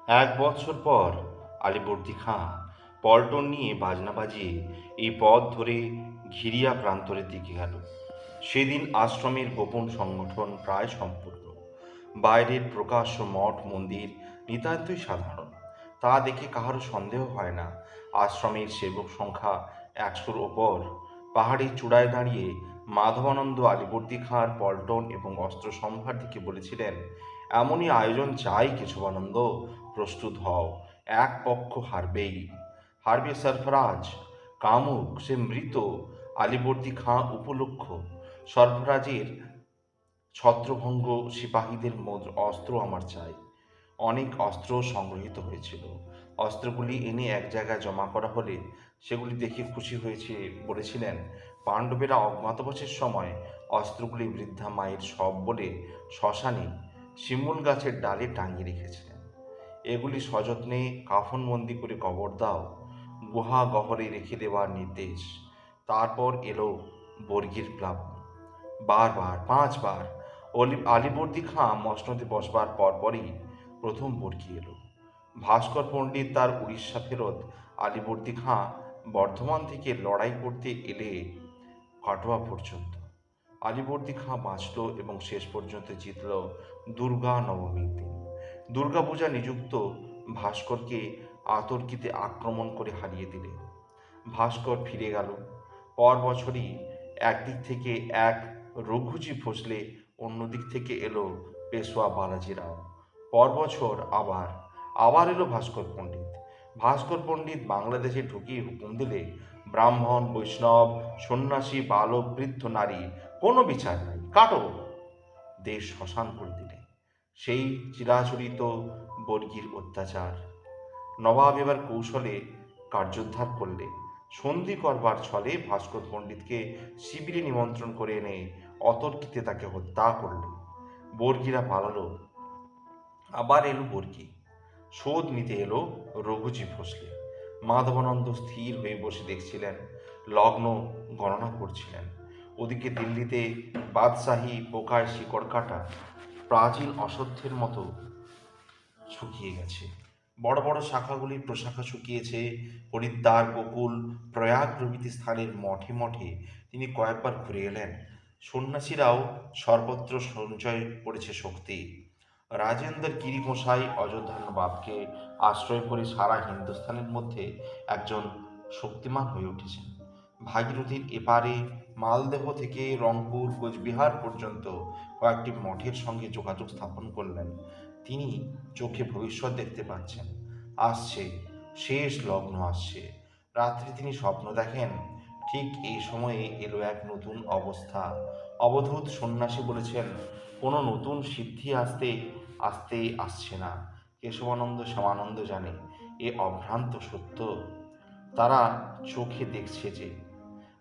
এক বৎসর পর আলীবর্দী খাঁ পল্টন নিয়ে বাজনা বাজিয়ে এই পথ ধরে ঘিরিয়া প্রান্তরের দিকে গেল। সেদিন আশ্রমের গোপন সংগঠন প্রায় সম্পূর্ণ। বাইরের প্রকাশ্য মঠ মন্দির নিতান্তই সাধারণ। তা দেখে কাহারও সন্দেহ হয় না আশ্রমের সেবক সংখ্যা 100-র ওপর। পাহাড়ের চূড়ায় দাঁড়িয়ে মাধবানন্দ আলীবর্দী খাঁর পল্টন এবং অস্ত্র সম্ভার দিকে বলেছিলেন, এমনই আয়োজন চাই কেশবানন্দ, প্রস্তুত হও। এক পক্ষ হারবেই, হারবে সরফরাজ, কামুক, সে মৃত। আলীবর্দী খাঁ উপলক্ষ সরফরাজের ছত্রভঙ্গ সিপাহীদের অস্ত্র আমার চাই। অনেক অস্ত্র সংগৃহীত হয়েছিল। অস্ত্রগুলি এনে এক জায়গায় জমা করা হলে সেগুলি দেখে খুশি হয়েছে বলেছিলেন, পাণ্ডবেরা অজ্ঞাতবাসের সময় অস্ত্রগুলি বৃদ্ধা মায়ের শব বলে শ্মশানে শিমুল গাছের ডালে টাঙিয়ে রেখেছিলেন। এগুলি সযত্নে কাফনবন্দি করে কবর দাও, গুহা গহরে রেখে দেওয়ার নির্দেশ। তারপর এলো বর্গির প্লাবন। বারবার 5 বার আলীবর্দী খাঁ মসনদে বসবার পরপরই প্রথম বর্গি এলো। ভাস্কর পণ্ডিত তার উড়িষ্যা ফেরত আলীবর্দী খাঁ বর্ধমান থেকে লড়াই করতে এলে কাটোয়া পর্যন্ত। আলীবর্দী খাঁ বাঁচল এবং শেষ পর্যন্ত জিতল দুর্গা নবমীর দিন। দুর্গাপূজা নিযুক্ত ভাস্করকে আতর্কিতে আক্রমণ করে হারিয়ে দিলে। ভাস্কর ফিরে গেল। পর বছরই একদিক থেকে এক রঘুজি ভোসলে, অন্যদিক থেকে এলো পেশোয়া বালাজি রাও। পর বছর আবার আবার এলো ভাস্কর পণ্ডিত। ভাস্কর পণ্ডিত বাংলাদেশে ঢুকিয়ে হুকুম দিলে, ব্রাহ্মণ বৈষ্ণব সন্ন্যাসী বালক বৃদ্ধ নারী কোনো বিচার নাই, কাটো। দেশ শ্মশান করে দিলে। সেই চিরাচরিত বর্গীর অত্যাচার। নবাব এবার কৌশলে কার্যোদ্ধার করলে। সন্ধি করবার ছলে ভাস্কর পণ্ডিতকে শিবিরে নিমন্ত্রণ করে এনে অতর্কিতে তাকে হত্যা করলে। বর্গীরা পালালো। আবার এলো বর্গী। শোধ নিতে এলো রঘুজি ভোসলে। মাধবানন্দ স্থির হয়ে বসে দেখছিলেন, লগ্ন গণনা করছিলেন। ওদিকে দিল্লিতে বাদশাহী পোকায় শিকড় কাটা প্রাচীন অশ্বত্থের মতো শুকিয়ে গেছে। বড় বড় শাখাগুলির প্রশাখা শুকিয়েছে। হরিদ্বার বকুল প্রয়াগ প্রভৃতি স্থানের মঠে মঠে তিনি কয়েকবার ঘুরে এলেন। সন্ন্যাসীরাও সর্বত্র সঞ্চয় করেছে শক্তি। রাজেন্দ্র গিরি গোসাই অযোধ্যার নবাবকে আশ্রয় করে সারা হিন্দুস্থানের মধ্যে একজন শক্তিমান হয়ে উঠেছেন। ভাগীরথীর এপারে মালদেহ থেকে রংপুর কোচবিহার পর্যন্ত কয়েকটি মঠের সঙ্গে যোগাযোগ স্থাপন করলেন। তিনি চোখে ভবিষ্যৎ দেখতে পাচ্ছেন। আসছে, শেষ লগ্ন আসছে। রাত্রে তিনি স্বপ্ন দেখেন, ঠিক এই সময়ে এলো এক নতুন অবস্থা। অবধূত সন্ন্যাসী বলেছেন, কোনো নতুন সিদ্ধি আসতে আসতে আসছে না। কেশবানন্দ শ্যামানন্দ জানে এ অভ্রান্ত সত্য। তারা চোখে দেখছে যে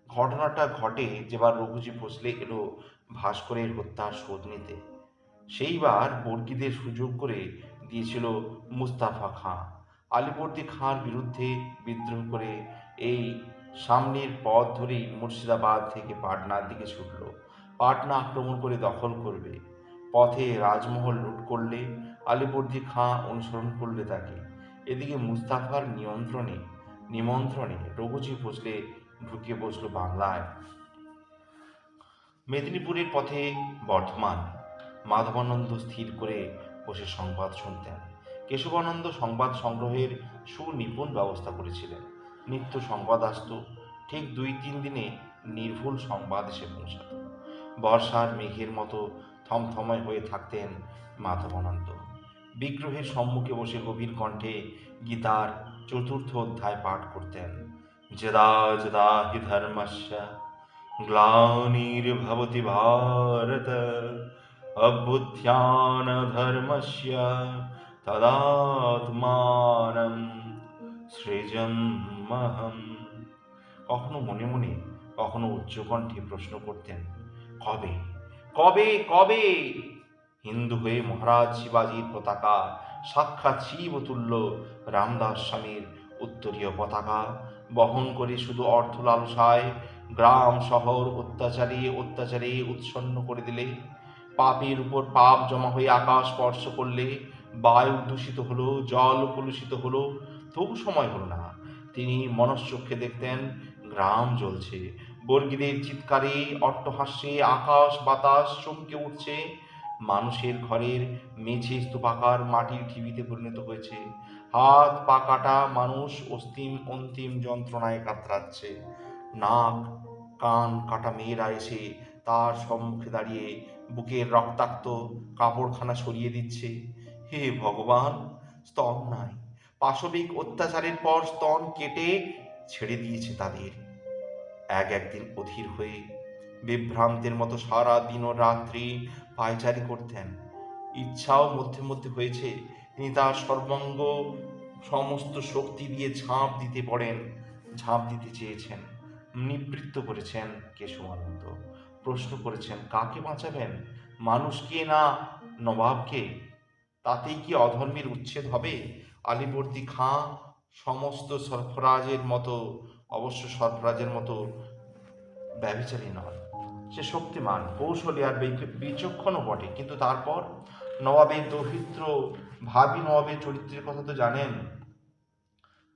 ঘটনাটা ঘটে যেবার রঘুজি ভোসলে এলো ভাস্করের হত্যার শোধ নিতে। সেইবার বর্গীদের সুযোগ করে দিয়েছিল মুস্তাফা খাঁ। আলীবর্দী খাঁর বিরুদ্ধে বিদ্রোহ করে এই সামনের পথ ধরেই মুর্শিদাবাদ থেকে পাটনার দিকে ছুটল। পাটনা আক্রমণ করে দখল করবে। পথে রাজমহল লুট করলে আলীবর্দী খাঁ অনুসরণ করলে তাকে। এদিকে মুস্তাফার নিমন্ত্রণে রঘুজি ভোসলে ঢুকে বসল বাংলায়। মেদিনীপুরের পথে বর্ধমান। মাধবানন্দ স্থির করে বসে সংবাদ শুনতেন। কেশবানন্দ সংবাদ সংগ্রহের সুনিপুণ ব্যবস্থা করেছিলেন। নিত্য সংবাদ আসত। ঠিক 2-3 দিনে নির্ভুল সংবাদ এসে পৌঁছাত। বর্ষার মেঘের মতো থমথময় হয়ে থাকতেন মাধবানন্দ। বিগ্রহের সম্মুখে বসে গভীর কণ্ঠে গীতার 4র্থ অধ্যায় পাঠ করতেন। যদা যদা হি ধর্মস্য গ্লানির্ভবতি ভারত অভ্যুত্থানধর্মস্য তদাত্মানম সৃজন্মহম। কখনো মনে মনে, কখনো উচ্চকণ্ঠে প্রশ্ন করতেন, কবে কবে কবে? হিন্দু হয়ে মহারাজ শিবাজীর পতাকা, সাক্ষাৎ শিবতুল্য রামদাস স্বামীর উত্তরীয় পতাকা বহন করে শুধু অর্থ লালসায় গ্রাম শহর অত্যাচারে অত্যাচারে উৎসন্ন করে দিলে, পাপের উপর পাপ জমা হয়ে আকাশ স্পর্শ করলে বায়ু দূষিত হলো, জল কলুষিত হলো, তবু সময় হলো না। তিনি মনশ্চক্ষে দেখতেন গ্রাম জ্বলছে, বর্গীদের চিৎকারে, অট্টহাস্যে আকাশ বাতাস চমকে উঠছে। মানুষের ঘরের মেঝে স্তূপাকার মাটির ঢিবিতে পরিণত হয়েছে। হাত পা কাটা মানুষ অন্তিম যন্ত্রণায় কাতরাচ্ছে। নাক কান কাটা মেয়েরা এসে তার সম্মুখে দাঁড়িয়ে বুকের রক্তাক্ত কাপড়খানা সরিয়ে দিচ্ছে। হে ভগবান, স্তন নাই, পাশবিক অত্যাচারের পর স্তন কেটে ছেড়ে দিয়েছে তাদের। একদিন অধীর হয়ে বিভ্রান্তের মতো সারা দিন ও রাত্রি পায়চারি করতেন। ইচ্ছাও মধ্যে মধ্যে হয়েছে তিনি তার সর্বাঙ্গ সমস্ত শক্তি দিয়ে ঝাঁপ দিতে চেয়েছেন। নিবৃত্ত করেছেন কেশবানন্দ। প্রশ্ন করেছেন, কাকে বাঁচাবেন, মানুষকে না নবাবকে? তাতেই কি অধর্মের উচ্ছেদ হবে? আলীবর্দী খাঁ সমস্ত সরফরাজের মতো ব্যভিচারী নয়। সে শক্তিমান, কৌশলী আর বিচক্ষণও বটে, কিন্তু তারপর নবাবের দৌহিত্র ভাবি নবাবের চরিত্রের কথা তো জানেন।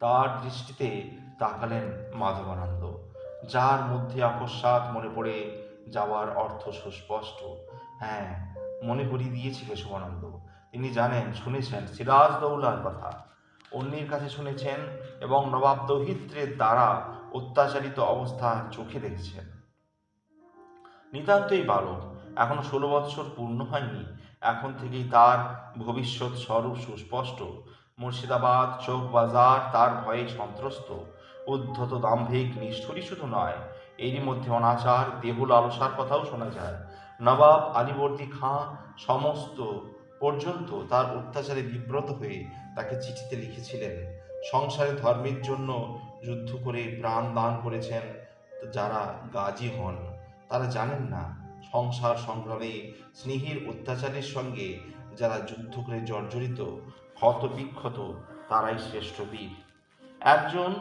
তার দৃষ্টিতে তাকালেন মাধবানন্দ, যার মধ্যে অকস্মাৎ মনে পড়ে যাওয়ার অর্থ সুস্পষ্ট। হ্যাঁ, মনে করিয়ে দিয়েছে কেশবানন্দ। তিনি জানেন, শুনেছেন সিরাজদৌলার কথা, অন্যের কাছে শুনেছেন এবং নবাব দৌহিত্রের দ্বারা অত্যাচারিত অবস্থা চোখে দেখেছেন। নিতান্তই বালক, এখনো 16 বৎসর পূর্ণ হয়নি। এখন থেকেই তার ভবিষ্যৎ স্বরূপ সুস্পষ্ট। মুর্শিদাবাদ চৌক বাজার তার ভয়ে সন্ত্রস্ত। উদ্ধত দাম্ভিক নিষ্ঠুরই শুধু নয়, এরই মধ্যে অনাচার দেহ লালসার কথাও শোনা যায়। নবাব আলীবর্দী খাঁ সমস্ত পর্যন্ত তার অত্যাচারে বিব্রত হয়ে তাকে চিঠিতে লিখেছিলেন, সংসারে ধর্মের জন্য যুদ্ধ করে প্রাণ দান করেছেন যারা গাজী হন, তারা জানেন না সংসার সংগ্রামে স্নেহের অত্যাচারের সঙ্গে যারা যুদ্ধ করে জর্জরিত ক্ষত বিক্ষত তারাই শ্রেষ্ঠ বীর। একজন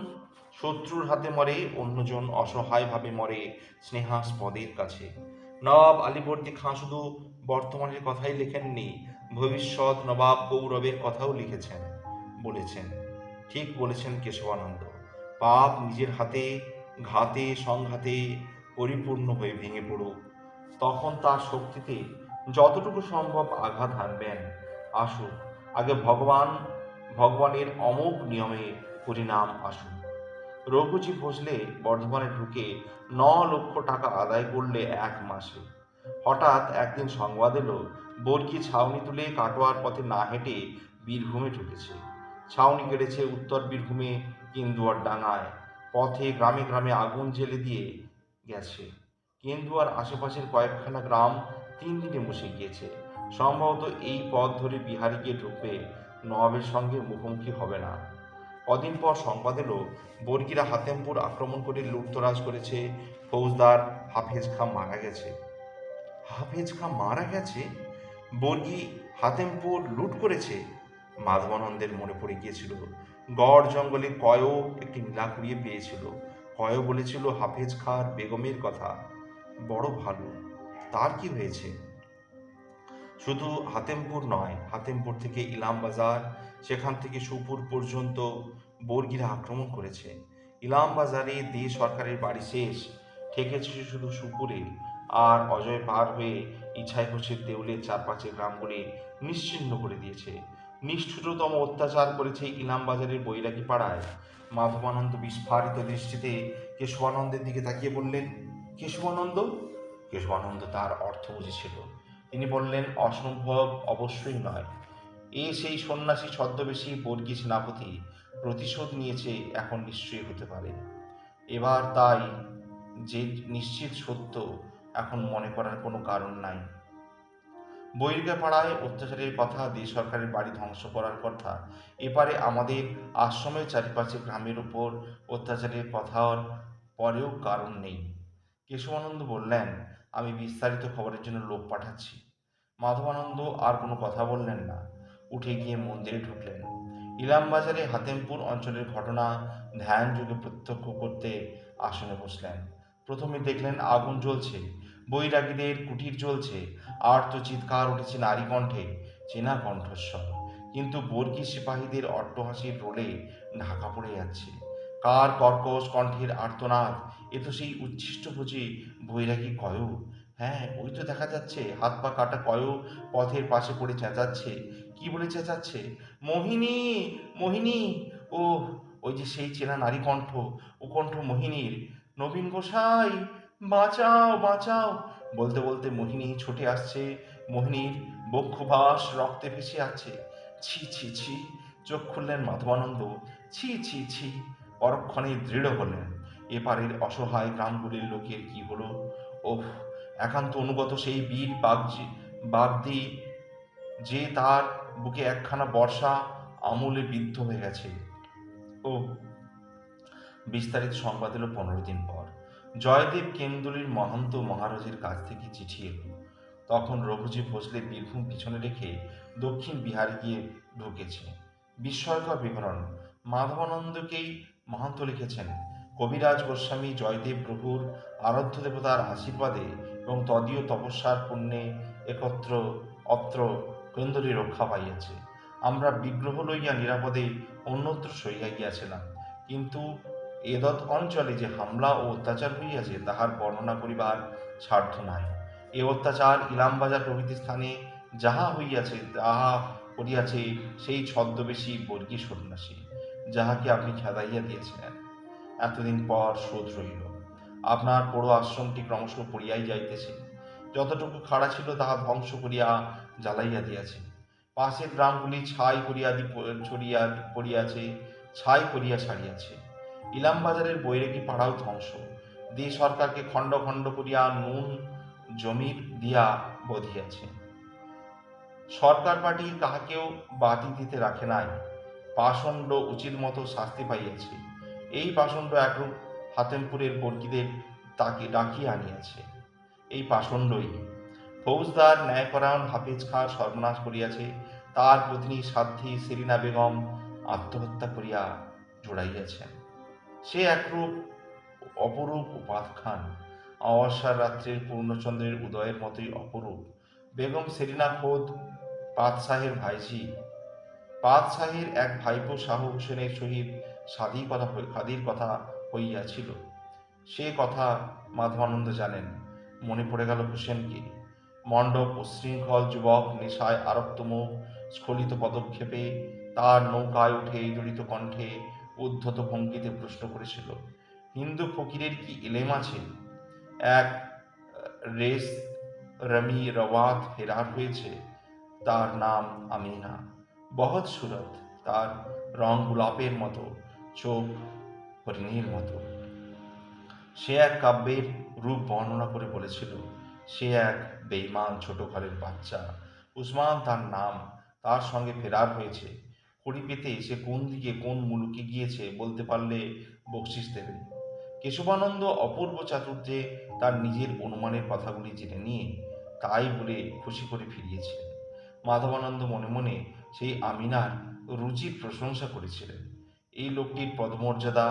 শত্রুর হাতে মরে, অন্যজন অসহায়ভাবে মরে স্নেহাস্পদের কাছে। নবাব আলীবর্দী খাঁ শুধু বর্তমানের কথাই লেখেননি, ভবিষ্যৎ নবাব গৌরবের কথাও লিখেছেন, বলেছেন। ঠিক বলেছেন কেশবানন্দ। পাপ নিজের হাতে ঘাতে সংঘাতে পরিপূর্ণ হয়ে ভেঙে পড়ুক, তখন তার শক্তিতে যতটুকু সম্ভব আঘাত হানবেন। আসুন, আগে ভগবানের অমোঘ নিয়মে পরিণাম আসুন। রঘুজি ভোসলে বর্ধমানে ঢুকে 9 লক্ষ টাকা আদায় করলে 1 মাসে। হঠাৎ একদিন সংবাদ এলো, বর্গী ছাউনি তুলে কাটোয়ার পথে না হেঁটে বীরভূমে ঢুকেছে। ছাউনি কেড়েছে উত্তর বীরভূমে কেন্দুয়ার ডাঙায়। পথে গ্রামে গ্রামে আগুন জ্বেলে দিয়ে গেছে। কেন্দুয়ার আশেপাশের কয়েকখানা গ্রাম 3 দিনে মুছে গিয়েছে। সম্ভবত এই পথ ধরে বিহারি গিয়ে ঢুকবে, নবাবের সঙ্গে মুখোমুখি হবে না। কদিন পর সংবাদ এলো, বর্গীরা হাতেমপুর আক্রমণ করে লুটতরাজ করেছে, ফৌজদার হাফেজ খাঁ মারা গেছে। হাফেজ খাঁ মারা গেছে? বর্গী হাতেমপুর লুট করেছে? মাধবানন্দের মনে পড়ে গিয়েছিল, গড় জঙ্গলে কয়ও একটি নীলা কুড়িয়ে পেয়েছিল। কয়ও বলেছিল হাফেজ খাঁর বেগমের কথা, বড় ভালো। তার কি হয়েছে? শুধু হাতেমপুর নয়, হাতেমপুর থেকে ইলাম বাজার, সেখান থেকে সুপুর পর্যন্ত বর্গীরা আক্রমণ করেছে। ইলাম বাজারে দে সরকারের বাড়ি শেষ, ঠেকেছে শুধু সুপুরে। আর অজয় পার হয়ে ইছাই হোসের দেউলের চারপাশের গ্রামগুলি নিশ্চিহ্ন করে দিয়েছে। নিষ্ঠুরতম অত্যাচার করেছে ইলাম বাজারের বৈরাগী পাড়ায়। মাধবানন্দ বিস্ফারিত দৃষ্টিতে কেশবানন্দের দিকে তাকিয়ে বললেন, কেশবানন্দ? কেশবানন্দ তার অর্থ বুঝেছিল। তিনি বললেন, অসম্ভব অবশ্যই নয়। সেই সন্ন্যাসী ছদ্মবেশী বর্গী সেনাপতি প্রতিশোধ নিয়েছে, এখন নিশ্চয়ই হতে পারে। এবার তাই যে নিশ্চিত সত্য, এখন মনে করার কোনো কারণ নাই। বৈরিকাপাড়ায় অত্যাচারের কথা, দে সরকারের বাড়ি ধ্বংস করার কথা, এপারে আমাদের আশ্রমের চারিপাশে গ্রামের উপর অত্যাচারের কথার পরেও কারণ নেই। কেশবানন্দ বললেন, আমি বিস্তারিত খবরের জন্য লোক পাঠাচ্ছি। মাধবানন্দ আর কোনো কথা বললেন না, উঠে গিয়ে মন্দিরে ঢুকলেন। ইলামবাজারে হাতেমপুর অঞ্চলের ঘটনা ধ্যান যুগে প্রত্যক্ষ করতে আসনে বসলেন। প্রথমে দেখলেন আগুন জ্বলছে, বৈরাগীদের কুটির জ্বলছে, আর্ত চিৎকার উঠেছে নারী কণ্ঠে, চেনা কণ্ঠস্বর। কিন্তু বর্গী সিপাহীদের অট্টহাসির রোলে ঢাকা পড়ে যাচ্ছে। কার কর্কশ কণ্ঠের আর্তনাদ! এ তো সেই উচ্ছিষ্টভোজী বৈরাগী কয়। হ্যাঁ, ওই তো দেখা যাচ্ছে, হাত পা কাটা কয় পথের পাশে পড়ে চেঁচাচ্ছে। কি বলে চেঁচাচ্ছে? মোহিনী, মোহিনী! ও, ওই যে সেই চেনা নারী কণ্ঠ, ও কণ্ঠ মোহিনীর। নবীন গোসাই, বাঁচাও, বাঁচাও! বলতে বলতে মোহিনী ছুটে আসছে। মোহিনীর বক্ষবাস রক্তে ভেসে আছে। ছি ছি ছি! চোখ খুললেন মাধবানন্দ। ছি ছি ছি! পরক্ষণে দৃঢ় হলেন, এপারের অসহায় গ্রামগুলির লোকের কি হলো। ওহ, একান্ত অনুগত সেই বীর বাগদি যে তার বুকে একখানা বর্ষা আমূলে বিদ্ধ হয়ে গেছে। ও, বিস্তারিত সংবাদ এলো 15 দিন পর। জয়দেব কেন্দুলির মহন্ত মহারাজের কাছ থেকে চিঠি এলো। তখন রঘুজি ভোসলে বীরভূম পিছনে রেখে দক্ষিণ বিহারে গিয়ে ঢুকেছে। বিস্ময়কর বিবরণ। মাধবানন্দকেই মহান্ত লিখেছেন, কবিরাজ গোস্বামী জয়দেব প্রভুর আরাধ্য দেবতার আশীর্বাদে এবং তদীয় তপস্যার পুণ্যে একত্র অত্র কেন্দুলি রক্ষা পাইয়াছে। আমরা বিগ্রহ লইয়া নিরাপদে অন্যত্র সইয়া গিয়াছিলাম, কিন্তু এদৎ অঞ্চলে যে হামলা ও অত্যাচার হইয়াছে তাহার বর্ণনা করিবার সাধ্য নাই। এ অত্যাচার ইলামবাজার প্রভৃতি স্থানে যাহা হইয়াছে তাহা করিয়াছে সেই ছদ্মবেশী বর্গী সন্ন্যাসী, যাহাকে আপনি খেদাইয়া দিয়েছিলেন। এতদিন পর শোধ রহিল। আপনার পোড়ো আশ্রমটি ক্রমশ পড়িয়াই যাইতেছে। যতটুকু খাড়া ছিল তাহা ধ্বংস করিয়া জ্বালাইয়া দিয়াছে। পাশের গ্রামগুলি ছাই করিয়া ছড়িয়া পড়িয়াছে, ছাই করিয়া ছাড়িয়াছে। ইলামবাজারের বৈরাগী পাড়াও ধ্বংস। দেশ সরকারকে খণ্ড খণ্ড করিয়া নুন জমির দিয়া বধিয়াছে। সরকার পার্টি কাহাকেও বাতি দিতে রাখে নাই। পাষণ্ড উচিত মতো শাস্তি পাইয়াছে। এই পাষণ্ড একরূপ হাতেমপুরের বর্গীদের তাকে ডাকিয়া আনিয়াছে। এই পাষণ্ডই ফৌজদার ন্যায়পরায়ণ হাফিজ খাঁ সর্বনাশ করিয়াছে। তার পত্নী সাধ্বী সেলিনা বেগম আত্মহত্যা করিয়া জোড়াইয়াছেন। সে একরূপ অপরূপ উপাখ্যান। অমাবস্যার রাত্রের পূর্ণচন্দ্রের উদয়ের মতোই অপরূপ। বেগম সেলিনা খোদ পাতশাহের ভাইঝি। পাতশাহের এক ভাইপো শাহ হোসেনের সহিত খাদির কথা হইয়াছিল। সে কথা মাধবানন্দ জানেন। মনে পড়ে গেল হোসেনকে। মণ্ডপ উচ্ছৃঙ্খল যুবক নেশায় আরক্ত মুখ স্খলিত পদক্ষেপে তার নৌকায় উঠে জড়িত কণ্ঠে উদ্ধত ভঙ্গিতে প্রশ্ন করেছিল, হিন্দু ফকিরের কি এলেম আছে? এক রেস রমি রওয়াত ফেরার হয়েছে, তার নাম আমিনা। বহৎ সুরত, তার রং গোলাপের মতো, চোখ হরিণীর মতো। সে এক কাব্যের রূপ বর্ণনা করে বলেছিল, সে এক বেঈমান ছোট ঘরের বাচ্চা। উসমান তার নাম, তার সঙ্গে ফেরার হয়েছে। কড়ি পেতে সে কোন দিকে কোন মুলুকে গিয়েছে বলতে পারলে বকশিস দেবে। কেশবানন্দ অপূর্ব চাতুর্যে তার নিজের অনুমানের কথাগুলি জেনে নিয়ে তাই বলে খুশি করে ফিরিয়েছিলেন। মাধবানন্দ মনে মনে সেই আমিনার রুচির প্রশংসা করেছিলেন। এই লোকটির পদমর্যাদা,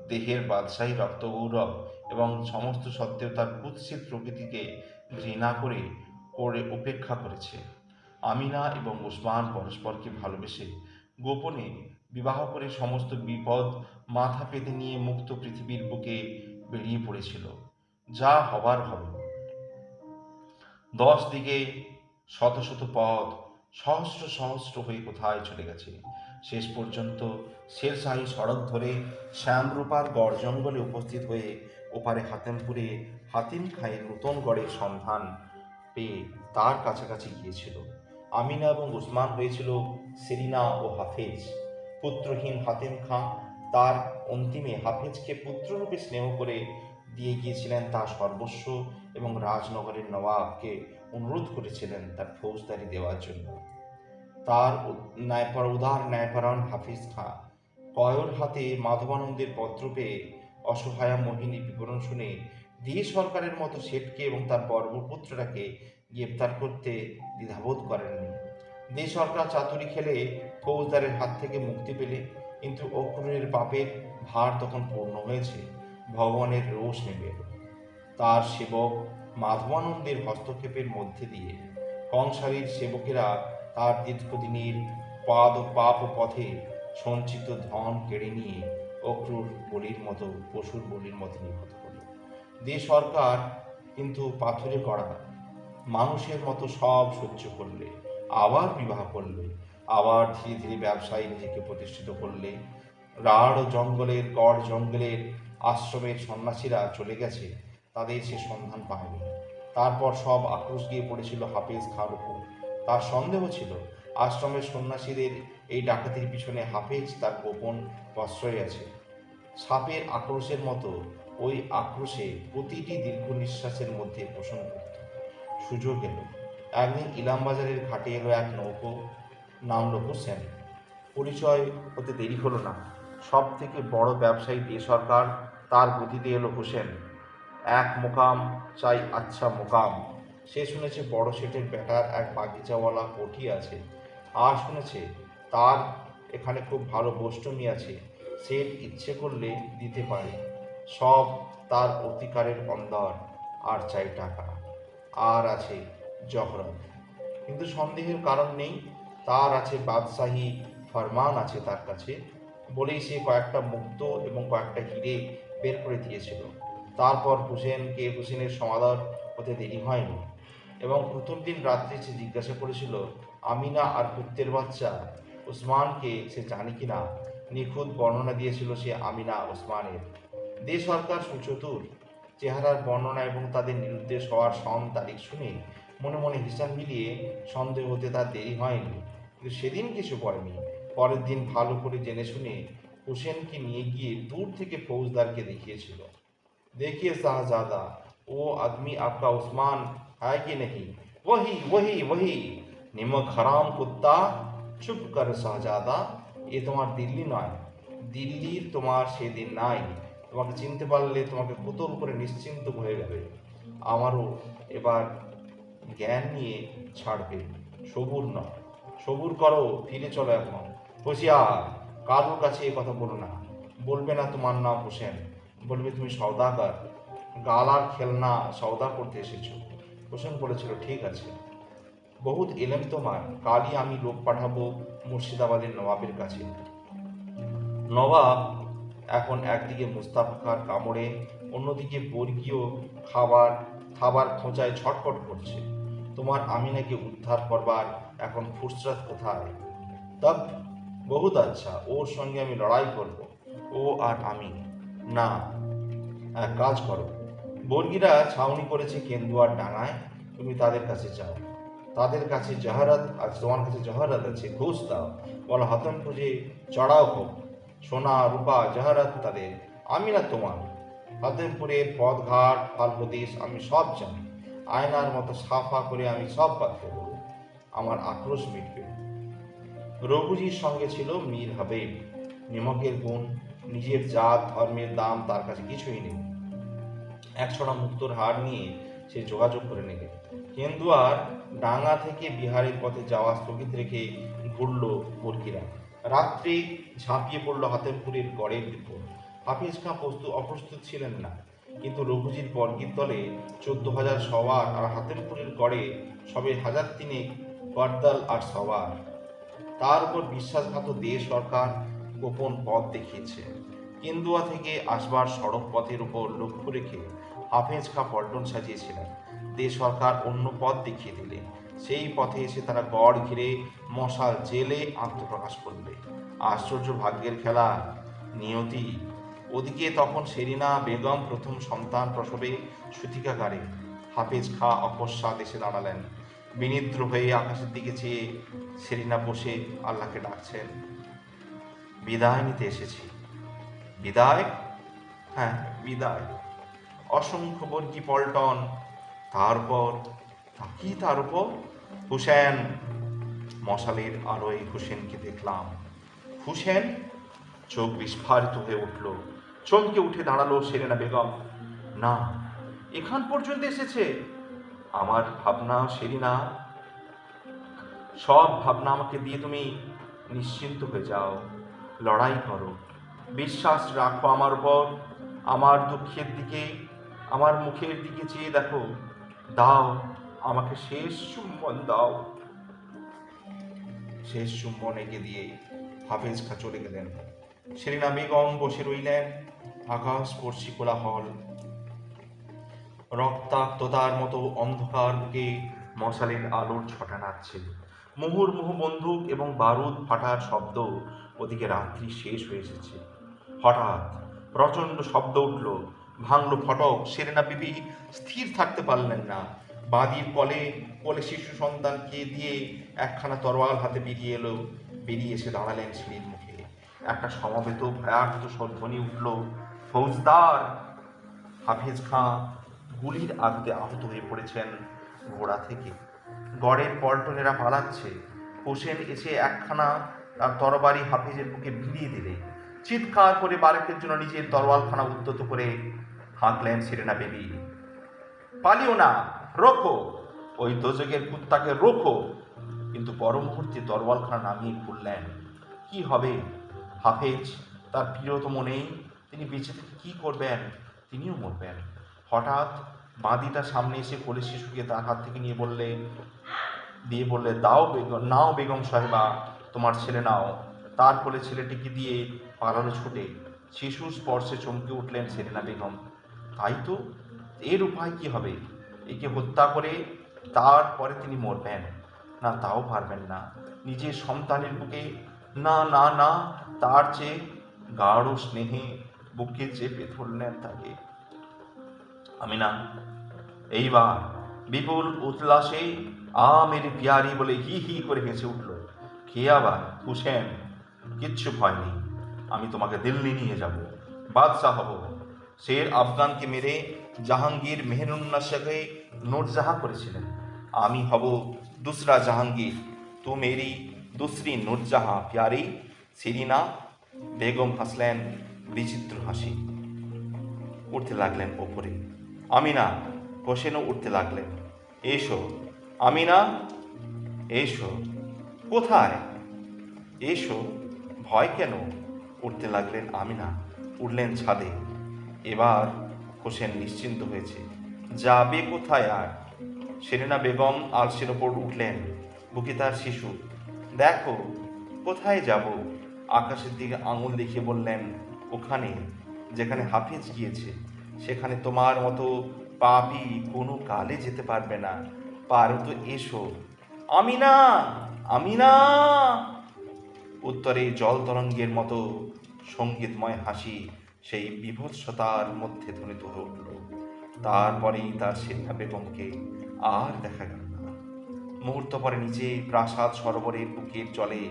দেহের বাদশাহী রক্তগৌরব এবং সমস্ত সত্ত্বেও তার কুৎসিত প্রকৃতিকে ঘৃণা করে উপেক্ষা করেছে। আমিনা এবং ওসমান পরস্পরকে ভালোবেসে গোপনে বিবাহ করে সমস্ত বিপদ মাথা পেতে নিয়ে মুক্ত পৃথিবীর বুকে বেরিয়ে পড়েছিল। যা হবার হবে। 10 দিকে শত শত পথ সহস্র সহস্র হয়ে কোথায় চলে গেছে। শেষ পর্যন্ত শেরশাহী সড়ক ধরে শ্যামরূপার গড় জঙ্গলে উপস্থিত হয়ে ওপারে হাতেমপুরে হাতিম খাঁয়ের নূতন গড়ের সন্ধান পেয়ে তার কাছাকাছি গিয়েছিল। আমিনা এবং উসমান হয়েছিল সেলিনা ও হাফেজ। পুত্রহীন হাতিম খাঁ তার অন্তিমে হাফেজকে পুত্ররূপে স্নেহ করে দিয়ে গিয়েছিলেন তার সর্বস্ব এবং রাজনগরের নবাবকে অনুরোধ করেছিলেন তার ফৌজদারি দেওয়ার জন্য। তার উদার ন্যায়পরায়ণ হাফিজ খাঁ কয়র হাতে মাধবানন্দের পত্র পেয়ে অসহায়া মোহিনীর বিবরণ শুনে দেশ সরকারের মতো শেঠকে এবং তার বর্বপুত্রটাকে গ্রেপ্তার করতে দ্বিধাবোধ করেননি। দেশ সরকার চাতুরি খেলে ফৌজদারের হাত থেকে মুক্তি পেলে, কিন্তু অক্রূরের পাপের ভার তখন পূর্ণ হয়েছে। ভগবানের রোষ নেমে এলো। তার সেবক মাধবানন্দের হস্তক্ষেপের মধ্যে দিয়ে কংসারীর সেবকেরা তার দীর্ঘদিনের পাপ ও পথে সঞ্চিত ধন কেড়ে নিয়ে পশুর বলির মতো নিহত হলো। সরকার কিন্তু পাথরে গড়া মানুষের মতো সব সহ্য করলে, আবার বিবাহ করলে, আবার ধীরে ধীরে ব্যবসায়ী নিজেকে প্রতিষ্ঠিত করলে। গড় জঙ্গলের আশ্রমের সন্ন্যাসীরা চলে গেছে, তাদের সে সন্ধান পায়নি। তারপর সব আক্রোশ গিয়ে পড়েছিল হাফেজ খাঁর উপর। তার সন্দেহ ছিল আশ্রমের সন্ন্যাসীদের এই ডাকাতির পিছনে হাফেজ তার গোপন প্রশ্রয় আছে। সাপের আক্রোশের মতো ওই আক্রোশে প্রতিটি দীর্ঘ নিঃশ্বাসের মধ্যে পোষণ করত। সুযোগ এলো। একদিন ইলামবাজারের ঘাটে এলো এক নৌকো, নামলো হোসেন। পরিচয় হতে দেরি হলো না। সব থেকে বড় ব্যবসায়ী সরকার, তার গতিতে এলো হোসেন। এক মোকাম চাই, আচ্ছা মোকাম। সে শুনেছে বড় শেঠের বেটার এক বাগিচাওয়ালা কোঠি আছে, আর শুনেছে তার এখানে খুব ভালো গোষ্ঠী আছে। সেট ইচ্ছে করলে দিতে পারে। সব তার অধিকারের অন্দর, আর চাই টাকা, আর আছে জহরত। কিন্তু সন্দেহের কারণ নেই, তার আছে বাদশাহী ফরমান আছে তার কাছে, বলেই সে কয়েকটা মুক্ত এবং কয়েকটা হিরে বের করে দিয়েছিল। তারপর হুসেনের সমাদর হতে দেরি হয়নি, এবং প্রথম দিন রাত্রে সে জিজ্ঞাসা করেছিল আমিনা আর কুত্তের বাচ্চা ওসমানকে সে জানে কিনা। নিখুঁত বর্ণনা দিয়েছিল সে আমিনা ওসমানের। সরকার সুচতুর। চেহারার বর্ণনা এবং তাদের নিরুদ্দেশ হওয়ার সন তারিখ শুনে মনে মনে হিসাব মিলিয়ে সন্দেহ হতে তার দেরি হয়নি। কিন্তু সেদিন কিছু পড়েনি। পরের দিন ভালো করে জেনে শুনে হুসেনকে নিয়ে গিয়ে দূর থেকে ফৌজদারকে দেখিয়েছিল। देखिए साहजादा, वो आदमी आपका उस्मान है कि नहीं? वही वही वही निमक हराम कुत्ता। চুপ কর শাহজাদা, এ তোমার দিল্লি নয়। দিল্লির তোমার সেদিন নাই। তোমাকে চিনতে পারলে তোমাকে কোতল করে নিশ্চিন্ত হয়ে যাবে। আমারও এবার জ্ঞান নিয়ে ছাড়বে। সবুর নয়, সবুর করো, ফিরে চলো এখন। হুঁশিয়ার, কারোর কাছে এ কথা বলো না। বলবে না তোমার নাম হোসেন, বলবে তুমি সওদাগর, গালার খেলনা সওদা করতে এসেছো। হোসেন বলেছিল ঠিক আছে, বহুত এলেম তোমার, কালই আমি লোক পাঠাবো মুর্শিদাবাদের নবাবের কাছে। নবাব এখন একদিকে মুস্তাফা খাঁর কামড়ে, অন্যদিকে বর্গীয় খাবার খোঁচায় ছটফট করছে। তোমার আমিনাকে উদ্ধার করবার এখন ফুরসত কোথায়? তব বহুত আচ্ছা, ওর সঙ্গে আমি লড়াই করব, ও আর আমি। না, এক কাজ করো, বর্গীরা ছাউনি করেছে কেন্দুয়ার ডাঙায়, তুমি তাদের কাছে যাও। তাদের কাছে জহরত আছে, তোমার কাছে জহরত আছে, ঘুষ দাও, বলো হতম খুঁজে চড়াও হোক। সোনা রূপা জহরত তাদের, আমি না তোমার। হাতেমপুরের পথঘাট ফালপ্রদেশ আমি সব জানি। আয়নার মতো সাফা করে আমি সব পাঠিয়ে দেবো। আমার আক্রোশ মিটবে। রঘুজির সঙ্গে ছিল মীর হাবিব। নিমকের গুণ, নিজের জাত ধর্মের দাম তার কাছে কিছুই নেই। একছড়া মুক্তোর হার নিয়ে সে যোগাযোগ করে নেবে। কেন্দুয়ার ডাঙ্গা থেকে বিহারের পথে যাওয়া স্থগিত রেখে ঘুরল বর্গীরা। রাত্রে ঝাঁপিয়ে পড়ল হাতেমপুরের গড়ের উপর। হাফিজ খাঁ অপ্রস্তুত ছিলেন না, কিন্তু রঘুজির বর্গীর দলে 14,000 সওয়ার, আর হাতেমপুরের গড়ে সবে 1,300 গর্দাল আর সওয়ার। তার উপর বিশ্বাসঘাত সরকার গোপন পথ দেখিয়েছে। কেন্দুয়া থেকে আসবার সড়ক পথের উপর লক্ষ্য রেখে হাফেজ খাঁ পল্টন সাজিয়েছিলেন। সরকার অন্য পথ দেখিয়ে দিলে সেই পথে এসে তারা গড় ঘিরে মশাল জেলে আত্মপ্রকাশ করবে। আশ্চর্য ভাগ্যের খেলা, নিয়তি। ওদিকে তখন সেরিনা বেগম প্রথম সন্তান প্রসবে সূতিকাগারে। হাফেজ খাঁ অকস্মাৎ এসে দাঁড়ালেন। বিনিদ্র হয়ে আকাশের দিকে চেয়ে সেরিনা বসে আল্লাহকে ডাকছেন। বিদায় নিতে এসেছি। বিদায়? হ্যাঁ, বিদায়। অসংখ্য বর্গী পল্টন, তারপর হুসেন। মশালের আলোয় হুসেনকে দেখলাম। হুসেন? চোখ বিস্ফারিত হয়ে উঠল। চমকে উঠে দাঁড়ালো সেরেনা বেগম। না, এখান পর্যন্ত এসেছে? আমার ভাবনা সেরিনা, সব ভাবনা আমাকে দিয়ে তুমি নিশ্চিন্ত হয়ে যাও। লড়াই করো, বিশ্বাস রাখো আমার উপর। আমার দুঃখের দিকে, আমার মুখের দিকে চেয়ে দেখো। দাও আমাকে শেষ চুম্বন দাও। শেষ চুম্বন এঁকে দিয়ে হাফেজ খা চলে গেলেন। সেলিনা বেগম বসে রইলেন। আকাশ স্পর্শী কোলাহল, রক্তাক্ততার মতো অন্ধকার বুকে মশালের আলোর ছটা নাচছে। মুহুর্মুহু বন্দুক এবং বারুদ ফাটার শব্দ, ওদিকে রাত্রি শেষ হয়ে এসেছে। হঠাৎ প্রচণ্ড শব্দ উঠল, ভাঙল ফটক। সেরেনা বিবি স্থির থাকতে পারলেন না। বাদির কোলে শিশু সন্তানকে দিয়ে একখানা তরোয়াল হাতে বেরিয়ে এসে দাঁড়ালেন সিঁড়ির মুখে। একটা সমবেত ভয়ার্ত ধ্বনি উঠল, ফৌজদার! হাফেজ খাঁ গুলির আঘাতে আহত হয়ে পড়েছেন ঘোড়া থেকে। গড়ের পল্টনেরা পালাচ্ছে। হোসেন এসে একখানা তার তরবারি হাফেজের বুকে ভিড়িয়ে দিলে চিৎকার করে বারেকের জন্য নিজের তরোয়ালখানা উদ্যত করে হাঁকলেন সেরেনা বেবি, পালিও না, রোখো, ওই দোজকের কুত্তাকে রোখো। কিন্তু পর মুহূর্তে তরোয়ালখানা নামিয়ে খুললেন। কি হবে? হাফেজ তার প্রিয়তম নেই, তিনি বেঁচে থেকে কী করবেন? তিনিও মরবেন। হঠাৎ বাঁদিটা সামনে এসে কোলে শিশুকে তার হাত থেকে বললে, নাও বেগম সাহেবা, তোমার ছেলে নাও। তার কোলে ছেলেটিকে দিয়ে পালালো ছুটে। শিশুর স্পর্শে চমকে উঠলেন সেরেনা বেগম। তাই তো, এর উপায় কি হবে? একে হত্যা করে তারপরে তিনি মরবেন না, তাও পারবেন না। নিজের সন্তানের বুকে, না না না, তার চেয়ে গাঢ় স্নেহে বুকে চেপে ধরলেন তাকে। আমিনা এইবার বিপুল উল্লাসে মেরি পিয়ারি বলে হি হি করে হেসে উঠল। কে আবার? হুসেন। কিচ্ছু ভয় নেই, আমি তোমাকে দিল্লি নিয়ে যাব, বাদশাহ হব। শের আফগানকে মেরে জাহাঙ্গীর মেহেরুন্নাসাকে নূরজাহাঁ করেছিলেন, আমি হব দুসরা জাহাঙ্গীর, তু মেরি দুসরি নূরজাহাঁ প্যারি। সেরিনা বেগম হাসলেন বিচিত্র হাসি। উঠতে লাগলেন ওপরে। আমিনা হোসেনও উঠতে লাগলেন। এসো আমিনা, এসো। কোথায়? এসো। ভয় কেন? উঠতে লাগলেন আমিনা, উঠলেন ছাদে। এবার হোসেন নিশ্চিন্ত হয়েছে। যাবে কোথায় আর? সেরেনা বেগম আলসের ওপর উঠলেন, বুকে তার শিশু। দেখো কোথায় যাব? আকাশের দিকে আঙুল দেখিয়ে বললেন, ওখানে যেখানে হাফিজ গিয়েছে, সেখানে তোমার মতো পাপী কোনো কালে যেতে পারবে না। পারো তো এসো। আমিনা, আমিনা! উত্তরে জল তরঙ্গের মতো সঙ্গীতময় হাসি সেই বিভৎসতার মধ্যে ধ্বনিত হয়ে উঠল। তারপরেই তার সেরেনা বেগমকে আর দেখা গেল না। মুহূর্ত পরে নিচে প্রাসাদ সরোবরের বুকের জলে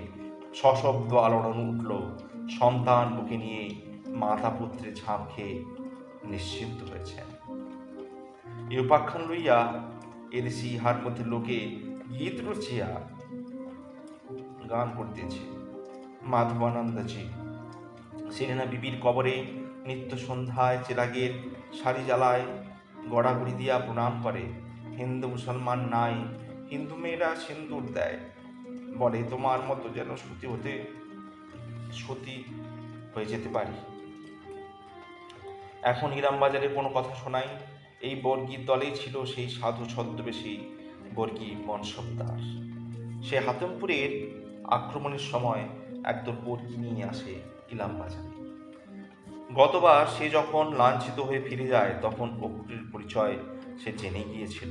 সশব্দ আলোড়ন উঠল। সন্তান বুকে নিয়ে মাতা পুত্রে ঝাঁপ খেয়ে নিশ্চিন্ত হয়েছেন। এই উপাখ্যান লইয়া এদেশে ইহার মধ্যে লোকে গীত রচিয়া গান করতেছে। মাধবানন্দজি সেরেনা বিবির কবরে নিত্য সন্ধ্যায় চেরাগের সারি জ্বালায়, গড়াগড়ি দিয়া প্রণাম করে। হিন্দু মুসলমান নাই, হিন্দু মেয়েরা সিন্দুর দেয়, বলে তোমার মতো যেন সতী হয়ে যেতে পারি। এখন ইরামবাজারে কোনো কথা শোনাই, এই বর্গীর দলেই ছিল সেই সাধু ছদ্মবেশী বর্গী মনসবদার। সে হাতেমপুরের আক্রমণের সময় একদল বর্গী নিয়ে আসে ইলামবাজারে। গতবার সে যখন লাঞ্ছিত হয়ে ফিরে যায়, তখন অকুরের পরিচয় সে জেনে গিয়েছিল।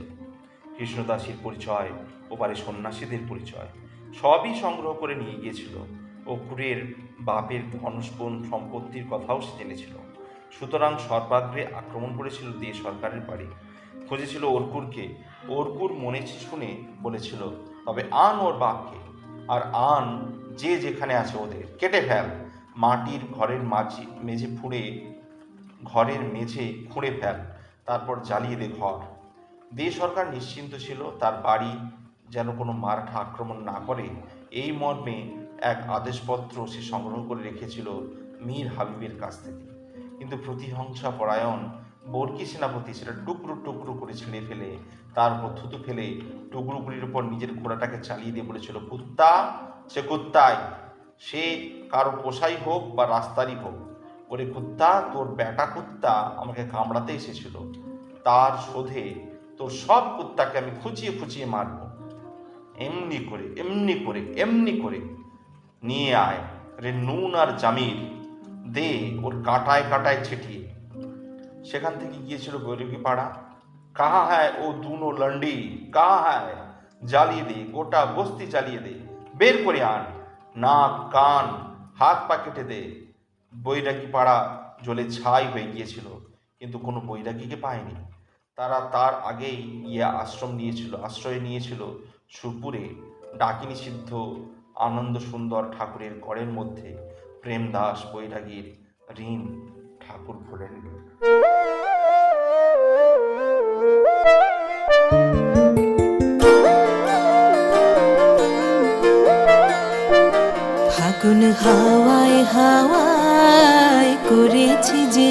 কৃষ্ণদাসীর পরিচয়, ওপারে সন্ন্যাসীদের পরিচয়, সবই সংগ্রহ করে নিয়ে গিয়েছিল। অকুরের বাপের ধনস্পন সম্পত্তির কথাও সে জেনেছিল। সুতরাং সর্বাগ্রে আক্রমণ করেছিল দিয়ে সরকারের বাড়ি। খুঁজেছিল অর্কুরকে। অর্কুর মনে শুনে বলেছিল, তবে আন ওর বাপকে, আর আন যে যেখানে আছে ওদের কেটে ফেল। মাটির ঘরের মেঝে খুঁড়ে ফেল, তারপর জ্বালিয়ে দে ঘর। দে সরকার নিশ্চিন্ত ছিল, তার বাড়ি যেন কোনো মারাঠা আক্রমণ না করে, এই মর্মে এক আদেশপত্র সে সংগ্রহ করে রেখেছিল মীর হাবিবের কাছ থেকে। কিন্তু প্রতিহিংসা পরায়ণ বর্গী সেনাপতি সেটা টুকরো টুকরো করে ছিঁড়ে ফেলে, তার উপর থুতু ফেলে টুকরোগুলির উপর নিজের ঘোড়াটাকে চালিয়ে দিয়ে বলেছিল, কুত্তা সে কুত্তাই, সে কারো পোষাই হোক বা রাস্তারই হোক। ওরে কুত্তা, তোর বেটা কুত্তা আমাকে কামড়াতে এসেছিল, তার শোধে তোর সব কুত্তাকে আমি খুঁচিয়ে খুঁচিয়ে মারব। এমনি করে নিয়ে আয় রে নুন আর জামির, দে ওর কাটায় কাটায় ছিটিয়ে। সেখান থেকে গিয়েছিল বৈরাগী পাড়া। কাহা হ্যায় ও দুনো লন্ডি, কাহা হ্যায়, জ্বালিয়ে দে, গোটা বস্তি জ্বালিয়ে দে, বের করে আন, নাক কান হাত পা কেটে দে। বৈরাগী পাড়া জ্বলে ছাই হয়ে গিয়েছিল, কিন্তু কোনো বৈরাগীকে পায়নি। তারা তার আগেই গিয়ে আশ্রয় নিয়েছিল সুপুরে ডাকিনী সিদ্ধ আনন্দ সুন্দর ঠাকুরের গড়ের মধ্যে। প্রেমদাস বৈরাগীর ঋণ ঠাকুর ভোলেননি। ফাগুন হাওয়ায় হাওয়ায় করেছি যে